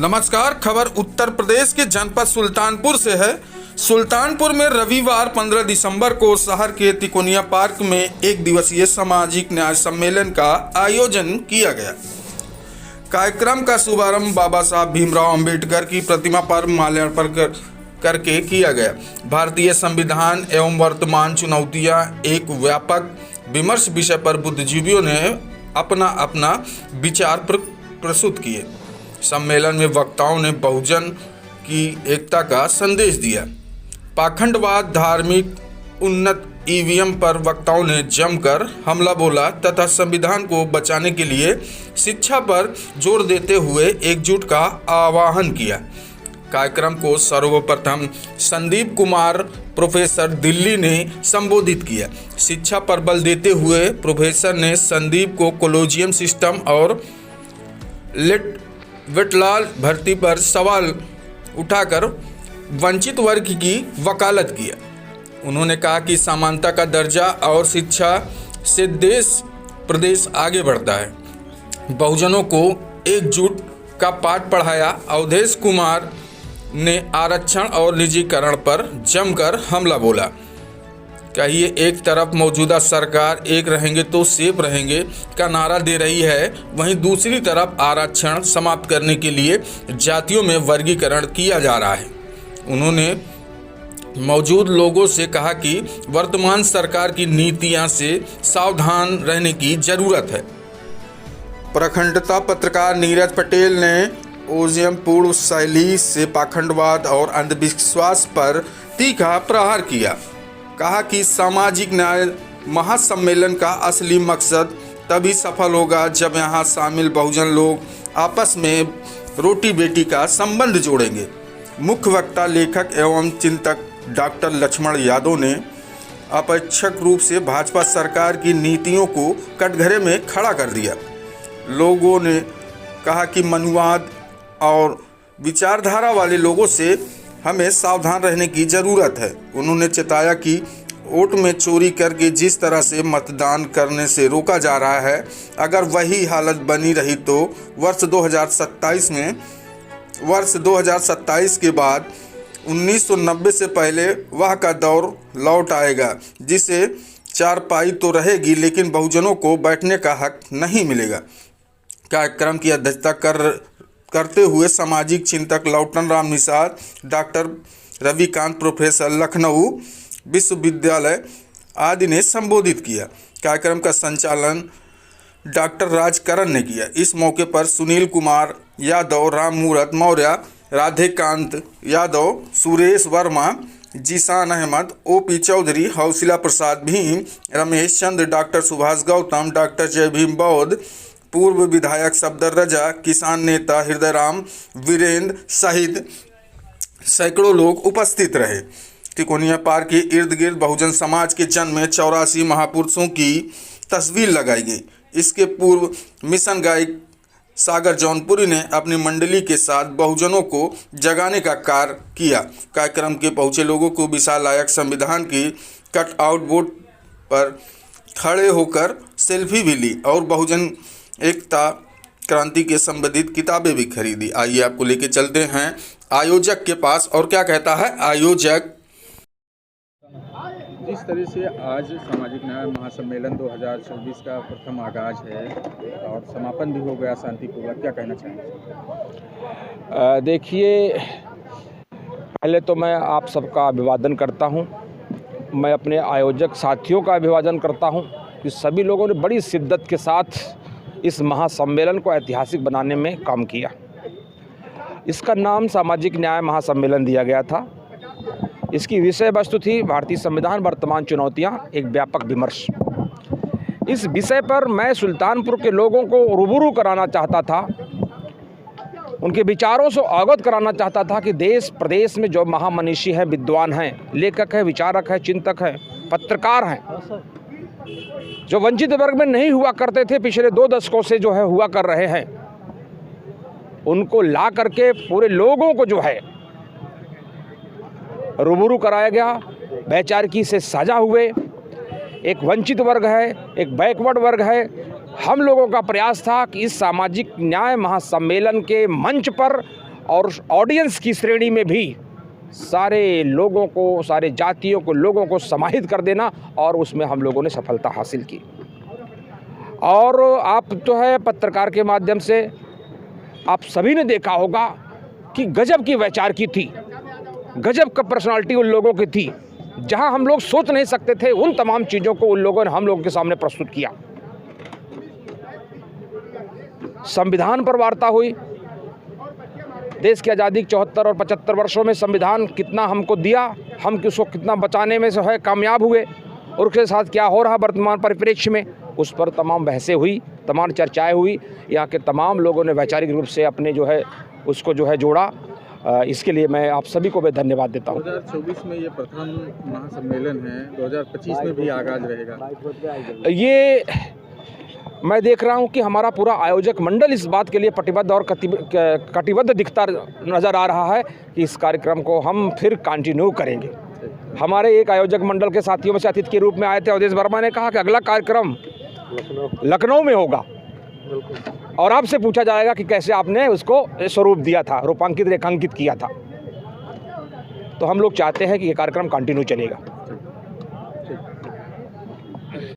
नमस्कार। खबर उत्तर प्रदेश के जनपद सुल्तानपुर से है। सुल्तानपुर में रविवार 15 दिसंबर को शहर के तिकोनिया पार्क में एक दिवसीय सामाजिक न्याय सम्मेलन का आयोजन किया गया। कार्यक्रम का शुभारंभ बाबा साहब भीमराव अंबेडकर की प्रतिमा पर माल्यार्पण करके किया गया। भारतीय संविधान एवं वर्तमान चुनौतियां एक व्यापक विमर्श विषय पर बुद्धिजीवियों ने अपना अपना विचार प्रस्तुत किए। सम्मेलन में वक्ताओं ने बहुजन की एकता का संदेश दिया। पाखंडवाद, धार्मिक उन्नत ईवीएम पर वक्ताओं ने जमकर हमला बोला तथा संविधान को बचाने के लिए शिक्षा पर जोर देते हुए एकजुट का आह्वान किया। कार्यक्रम को सर्वप्रथम संदीप कुमार प्रोफेसर दिल्ली ने संबोधित किया। शिक्षा पर बल देते हुए प्रोफेसर ने संदीप को कॉलेजियम सिस्टम और वेटलाल भर्ती पर सवाल उठाकर वंचित वर्ग की वकालत किया। उन्होंने कहा कि समानता का दर्जा और शिक्षा से देश प्रदेश आगे बढ़ता है। बहुजनों को एकजुट का पाठ पढ़ाया। अवधेश कुमार ने आरक्षण और निजीकरण पर जमकर हमला बोला। कहिए, एक तरफ मौजूदा सरकार एक रहेंगे तो सेफ रहेंगे का नारा दे रही है, वहीं दूसरी तरफ आरक्षण समाप्त करने के लिए जातियों में वर्गीकरण किया जा रहा है। उन्होंने मौजूद लोगों से कहा कि वर्तमान सरकार की नीतियां से सावधान रहने की जरूरत है। प्रखंडता पत्रकार नीरज पटेल ने ओजियम पूर्व शैली से पाखंडवाद और अंधविश्वास पर तीखा प्रहार किया। कहा कि सामाजिक न्याय महासम्मेलन का असली मकसद तभी सफल होगा जब यहाँ शामिल बहुजन लोग आपस में रोटी बेटी का संबंध जोड़ेंगे। मुख्य वक्ता लेखक एवं चिंतक डॉक्टर लक्ष्मण यादव ने अपेक्षक रूप से भाजपा सरकार की नीतियों को कटघरे में खड़ा कर दिया। लोगों ने कहा कि मनुवाद और विचारधारा वाले लोगों से हमें सावधान रहने की ज़रूरत है। उन्होंने चेताया कि वोट में चोरी करके जिस तरह से मतदान करने से रोका जा रहा है, अगर वही हालत बनी रही तो वर्ष 2027 के बाद 1990 से पहले वह का दौर लौट आएगा, जिसे चारपाई तो रहेगी लेकिन बहुजनों को बैठने का हक नहीं मिलेगा। कार्यक्रम की अध्यक्षता करते हुए सामाजिक चिंतक लौटन राम निषाद, डॉक्टर रविकांत प्रोफेसर लखनऊ विश्वविद्यालय आदि ने संबोधित किया। कार्यक्रम का संचालन डॉक्टर राजकरण ने किया। इस मौके पर सुनील कुमार यादव, राम मूरत मौर्य, राधेकांत यादव, सुरेश वर्मा, जीशान अहमद, ओपी चौधरी, हौसिला प्रसाद भीम, रमेश चंद्र, डॉक्टर सुभाष गौतम, डॉक्टर जय भीम बौद्ध, पूर्व विधायक सफदर रजा, किसान नेता हृदयराम वीरेंद्र सहित सैकड़ों लोग उपस्थित रहे। तिकोनिया पार्क के इर्द गिर्द बहुजन समाज के जन्म में 84 महापुरुषों की तस्वीर लगाई गई। इसके पूर्व मिशन गायक सागर जौनपुरी ने अपनी मंडली के साथ बहुजनों को जगाने का कार्य किया। कार्यक्रम के पहुंचे लोगों को विशाल लायक संविधान की कटआउट बोर्ड पर खड़े होकर सेल्फी भी ली और बहुजन एकता क्रांति के संबंधित किताबें भी खरीदी। आइए आपको लेके चलते हैं आयोजक के पास और क्या कहता है आयोजक। जिस तरह से आज सामाजिक न्याय महासम्मेलन 2026 का प्रथम आगाज है और समापन भी हो गया शांतिपूर्वक, क्या कहना चाहेंगे? देखिए, पहले तो मैं आप सबका अभिवादन करता हूं। मैं अपने आयोजक साथियों का अभिवादन करता हूं कि सभी लोगों ने बड़ी शिद्दत के साथ इस महासम्मेलन को ऐतिहासिक बनाने में काम किया। इसका नाम सामाजिक न्याय महासम्मेलन दिया गया था। इसकी विषय वस्तु थी भारतीय संविधान वर्तमान चुनौतियां एक व्यापक विमर्श। इस विषय पर मैं सुल्तानपुर के लोगों को रूबरू कराना चाहता था, उनके विचारों से अवगत कराना चाहता था कि देश प्रदेश में जो महामनीषी हैं, विद्वान हैं, लेखक हैं, विचारक हैं, चिंतक हैं, पत्रकार हैं, जो वंचित वर्ग में नहीं हुआ करते थे, पिछले 2 दशकों से जो है हुआ कर रहे हैं, उनको ला करके पूरे लोगों को जो है रूबरू कराया गया। वैचारिकी से साझा हुए। एक वंचित वर्ग है, एक बैकवर्ड वर्ग है, हम लोगों का प्रयास था कि इस सामाजिक न्याय महासम्मेलन के मंच पर और ऑडियंस की श्रेणी में भी सारे लोगों को, सारे जातियों को, लोगों को समाहित कर देना, और उसमें हम लोगों ने सफलता हासिल की। और आप जो है पत्रकार के माध्यम से आप सभी ने देखा होगा कि गजब की वैचारिकी थी, गजब का पर्सनालिटी उन लोगों की थी। जहां हम लोग सोच नहीं सकते थे उन तमाम चीज़ों को उन लोगों ने हम लोगों के सामने प्रस्तुत किया। संविधान पर वार्ता हुई, देश की आज़ादी के 74 और 75 वर्षों में संविधान कितना हमको दिया, हम उसको कितना बचाने में जो है कामयाब हुए, और उसके साथ क्या हो रहा वर्तमान परिप्रेक्ष्य में, उस पर तमाम बहसें हुई, तमाम चर्चाएं हुई। यहाँ के तमाम लोगों ने वैचारिक रूप से अपने जो है उसको जो है जोड़ा। इसके लिए मैं आप सभी को भी धन्यवाद देता हूँ। 2024 में ये प्रथम महासम्मेलन है, 2025 में भी आगाज रहेगा। ये मैं देख रहा हूं कि हमारा पूरा आयोजक मंडल इस बात के लिए प्रतिबद्ध और कटिबद्ध दिखता नज़र आ रहा है कि इस कार्यक्रम को हम फिर कंटिन्यू करेंगे। हमारे एक आयोजक मंडल के साथियों में से अतिथि के रूप में आए थे अवधेश वर्मा ने कहा कि अगला कार्यक्रम लखनऊ में होगा, और आपसे पूछा जाएगा कि कैसे आपने उसको स्वरूप दिया था, रूपांकित, रेखांकित किया था। तो हम लोग चाहते हैं कि ये कार्यक्रम कंटिन्यू चलेगा।